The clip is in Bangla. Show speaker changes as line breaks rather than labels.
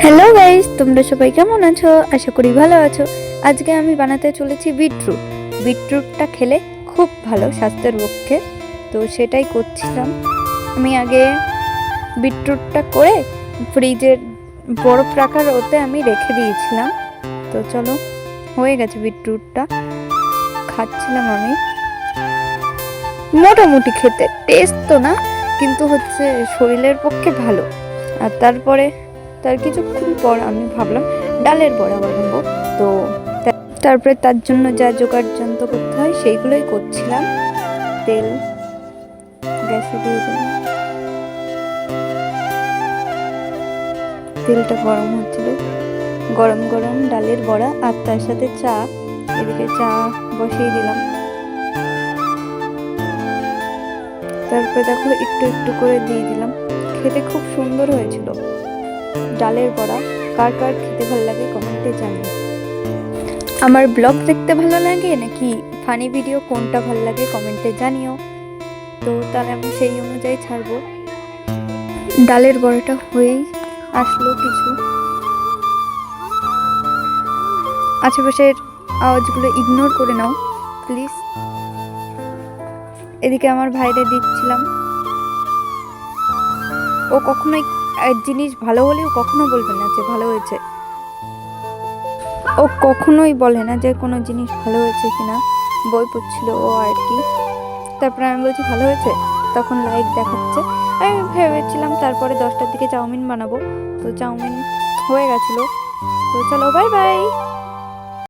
হ্যালো গাইস, তোমরা সবাই কেমন আছো? আশা করি ভালো আছো। আজকে আমি বানাতে চলেছি বিটরুট। বিটরুটটা খেলে খুব ভালো স্বাস্থ্যের পক্ষে, তো সেটাই করছিলাম। আমি আগে বিটরুটটা করে ফ্রিজের বরফ রাখার ওতে আমি রেখে দিয়েছিলাম। তো চলো, হয়ে গেছে বিটরুটটা, খাচ্ছিলাম আমি। মোটামুটি খেতে, টেস্ট তো না, কিন্তু হচ্ছে শরীরের পক্ষে ভালো। আর তার কিছুক্ষণ পর আমি ভাবলাম ডালের বড়া বানাবো। তো তারপরে তার জন্য যা জোগাড় যন্ত্র করতে হয় সেইগুলোই করছিলাম। তেল গ্যাসে দিয়ে দিলাম, তেলটা গরম হচ্ছিল, গরম গরম ডালের বড়া আর তার সাথে চা। এদিকে চা বসিয়ে দিলাম। তারপরে দেখো একটু একটু করে দিয়ে দিলাম। খেতে খুব সুন্দর হয়েছিল ডালের বড়া। কার কার খেতে ভালো লাগে কমেন্টে জানিও। আমার ব্লগ দেখতে ভালো লাগে নাকি ফানি ভিডিও, কোনটা ভালো লাগে কমেন্টে জানিও। তো তাহলে আমি সেই অনুযায়ী ছাড়বো। ডালের বড়াটা হয়েই আসলো কিছু। আশেপাশের আওয়াজগুলো ইগনোর করে নাও প্লিজ। এদিকে আমার ভাইরে দিচ্ছিলাম। ও কখনোই জিনিস ভালো হলেও কখনো বলবে না যে ভালো হয়েছে। ও কখনোই বলে না যে কোনো জিনিস ভালো হয়েছে কিনা। বই পড়ছিল ও আর কি। তারপরে আমি বলছি ভালো হয়েছে, তখন লাইক দেখাচ্ছে। আমি ভেবেছিলাম তারপরে 10টার দিকে চাউমিন বানাবো। তো চাউমিন হয়ে গেছিলো। তো চলো, বাই বাই।